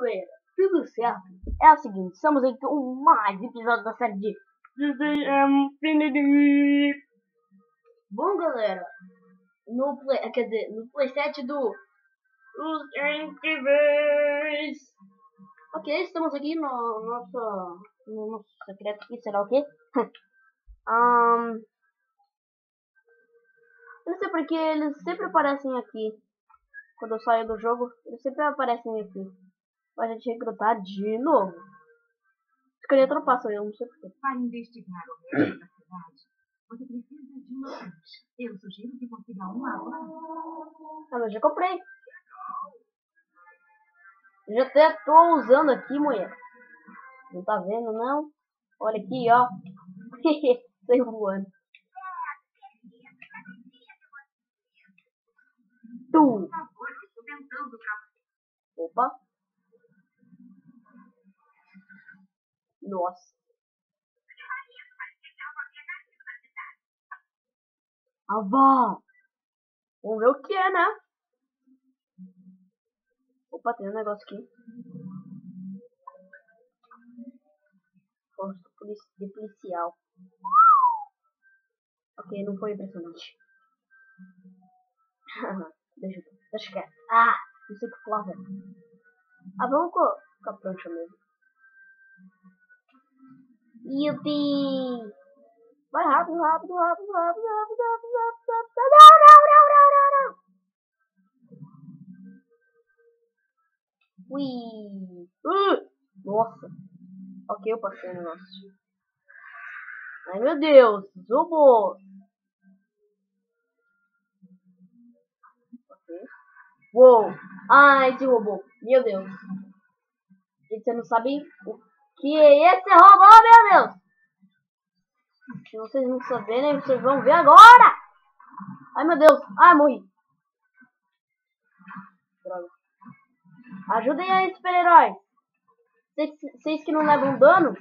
galera, tudo certo? É o seguinte, estamos aqui com mais episódios da série de Infinity. Bom galera, no Play, quer dizer, no Playset do Os Incríveis. Ok, estamos aqui no nosso secreto aqui, será o quê? Eu não sei porque eles sempre aparecem aqui. Quando eu saio do jogo, eles sempre aparecem aqui. Pra gente recrutar de novo. Esse caneta não passa, eu não sei porquê. Para investigar o resto da cidade, você precisa de uma prancha. Eu sugiro que consiga uma agora. Ah, mas já comprei. Eu já até tô usando aqui, mulher. Não tá vendo, não? Olha aqui, ó. Saiu voando. Por favor, eu estou tentando pra... Opa. Nossa. Avó. Vamos ver o que é, né? Opa, tem um negócio aqui. Posto de policial. Ok, não foi impressionante. Deixa quieto. Ah, não sei o que falar, velho. Ah, vamos com a prancha mesmo. Yupi! Vai rápido, rápido, rápido, rápido, rápido, rápido, rápido, rápido. Não. Ui! Nossa! Ok, eu passei o negócio. Ai meu Deus! Robô! Ok. Uou! Ah, esse robô! Meu Deus! Gente, você não sabe o que é esse robô, meu Deus! Se vocês não saberem, vocês vão ver agora! Ai meu Deus! Ai, morri! Droga! Ajudem aí, super-heróis! Vocês que não levam dano?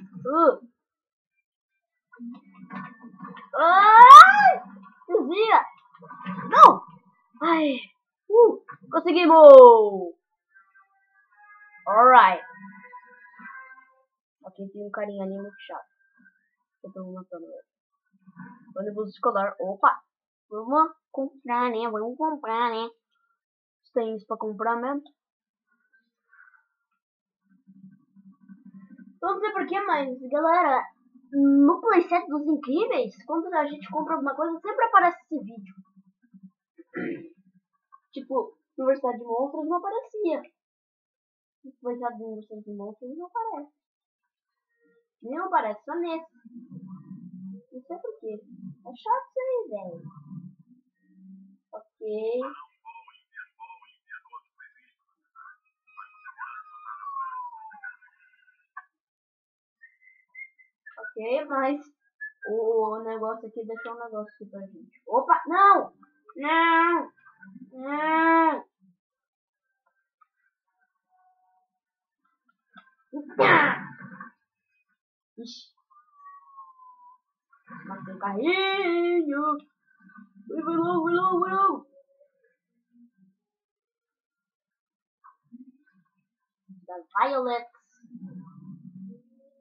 Ai! Desvia! Não! Ai! Conseguimos! Alright! Aqui tem um carinha ali muito chato. Eu tô matando ele. Ônibus escolar. Opa! Vamos comprar, né? Vamos comprar, né? Tem isso pra comprar mesmo? Eu não sei porquê, mas galera, no Playset dos Incríveis, quando a gente compra alguma coisa, sempre aparece esse vídeo. Tipo, Universidade de Monstros não aparecia. Playset de Universidade de Monstros não aparece. Nem aparece, só nesse. Não sei porquê. É chato isso aí, velho. Ok. Ok, mas o negócio aqui deixou um negócio aqui pra gente. Opa, não! Não! Não! Ixi. Matei o carrinho! Vai logo, vai logo, vai logo! Da Violet.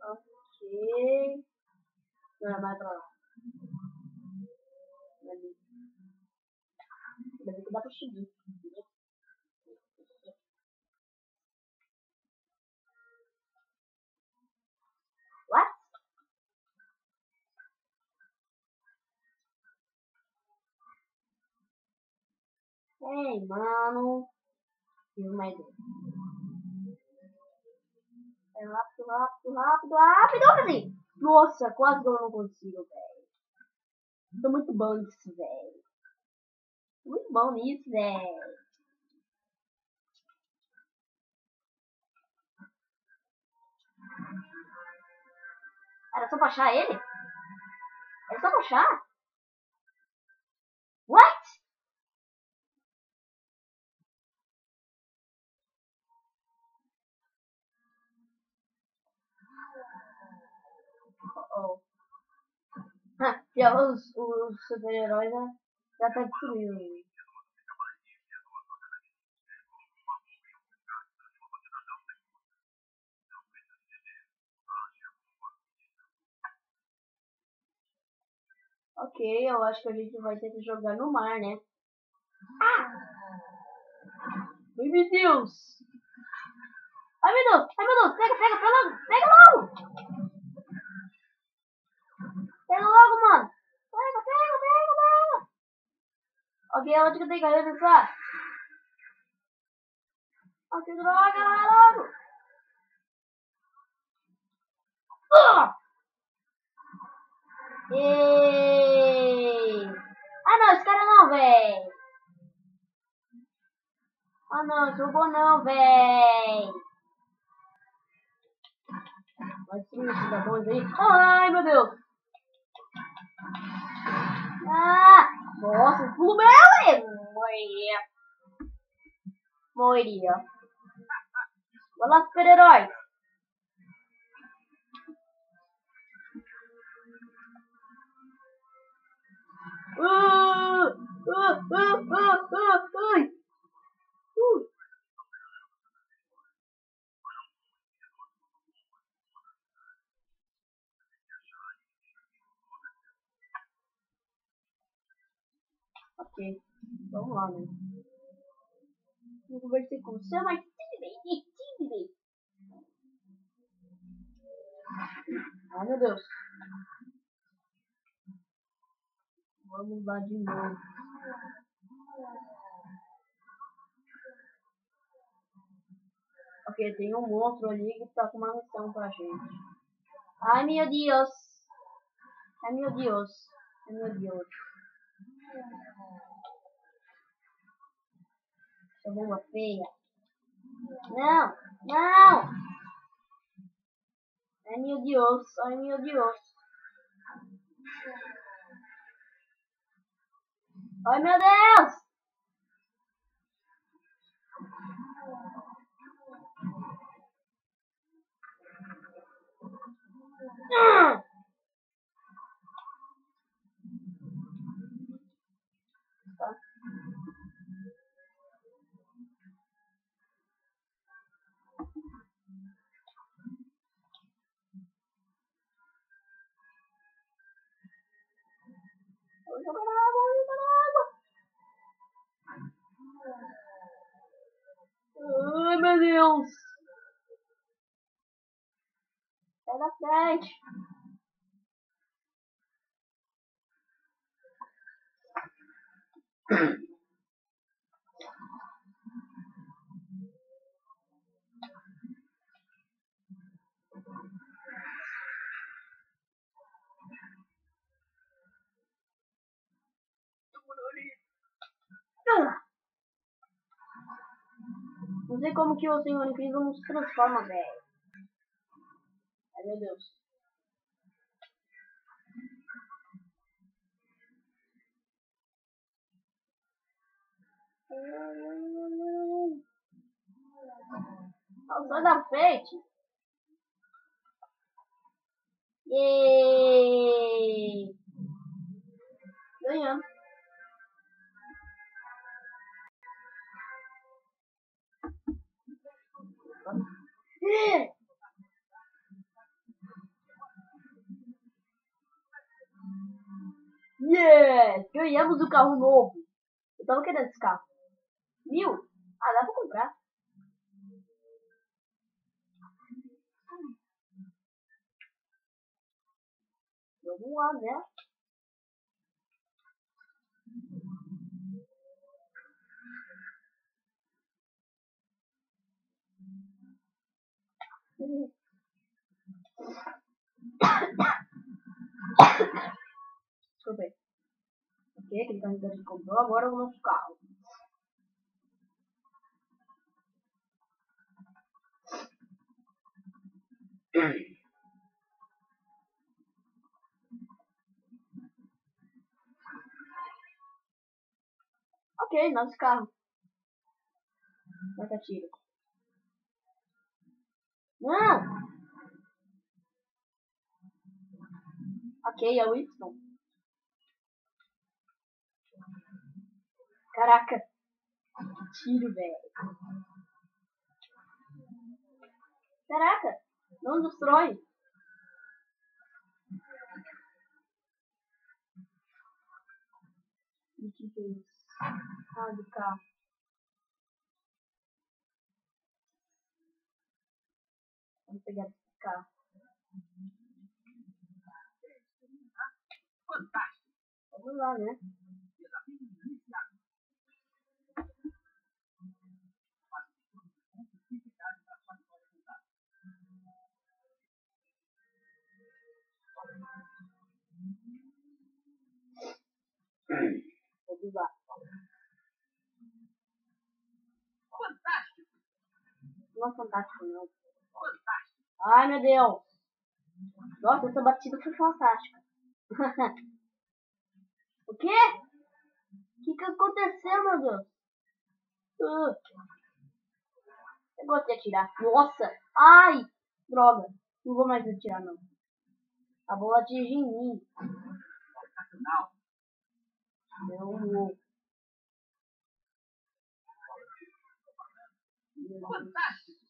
Ok. Não, vai pra lá. Ainda bem que dá pra subir. What? Ei, mano. Tive uma ideia. É rápido, rápido, rápido, rápido, assim. Nossa, quase que eu não consigo, velho. Tô muito bom nisso, velho. Tô muito bom nisso, velho. Era só pra achar ele? Era só pra achar? What? Oh. Já os super-heróis já tá destruindo. Ok, eu acho que a gente vai ter que jogar no mar, né? Ah! Ai, meu Deus! Ai, meu Deus! Ai, meu Deus! Pega, pega, pega logo! Pega logo! Pega logo, mano! Pega, pega, pega, pega! Ok, onde que eu tenho que arremessar? Ok, droga, vai logo! Ei! Ah, não, esse cara não, véi! Ah, não, jogou não, véi! Vai destruir esses dragões aí. Ai, meu Deus! Ah! Nossa, o pulo meu, velho! Morria. Morria. Vai lá, super-herói! Ai! Ok, vamos lá, né? Não conversei com você, mas tive. Ai, meu Deus. Vamos lá de novo. Ok, tem um monstro ali que tá com uma missão pra gente. Ai, meu Deus. Ai, meu Deus. Ai, meu Deus. Essa bomba feia. Não, não. Ai, meu Deus. Ai, meu Deus. Ai, meu Deus. Tá. Vou jogar na água, vou jogar na água. Ai, meu Deus. Sai da frente. Não sei como que o Senhor Incrível não se transforma, velho. Ai, meu Deus. Sai da frente. Yeeey. Ganhando. Yes! Ganhamos o carro novo. Eu tava querendo esse carro. 1000? Ah, dá pra comprar. Vamos lá, né? Desculpa aí. Ok, aquele carro que a gente comprou. Agora o nosso carro. Ok, nosso carro. Vai que atira. Não! Ok, é o Y. Caraca. Tiro, velho. Caraca. Não destrói. E que é isso? Ah, do carro. Vamos pegar esse carro. Fantástico. Vamos lá, né? Vamos lá. Fantástico. Não é fantástico, não. Fantástico. Ai, meu Deus. Nossa, essa batida foi fantástica. O quê? O que aconteceu, meu Deus? Eu gosto de atirar. Nossa! Ai! Droga! Não vou mais atirar, não. A bola atinge em mim. Sensacional. Eu... Fantástico.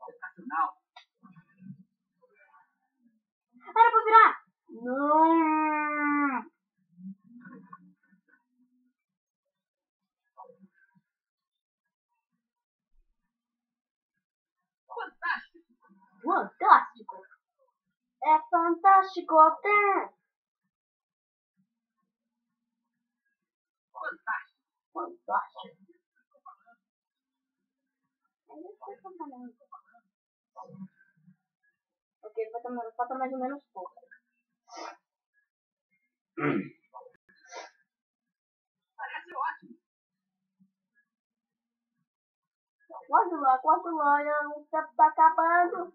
Sensacional. Era pra virar! Não! Fantástico. Fantástico! É fantástico até! Fantástico. Fantástico! Ok, falta mais ou menos pouco. Parece ótimo. Quase lá, o tempo tá acabando.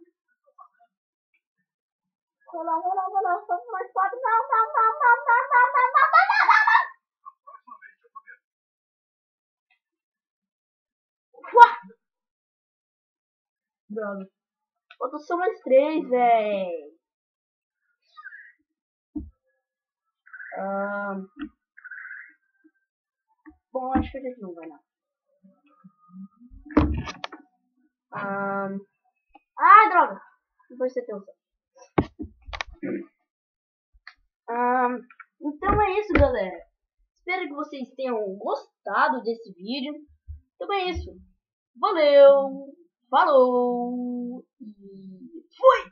Vai lá, só mais 4. Não. Droga. Faltam só mais 3, véi. Bom, acho que a gente não vai, não. Ai, droga. Não foi ser teu. Então é isso, galera. Espero que vocês tenham gostado desse vídeo. Então é isso. Valeu. Falou. E fui.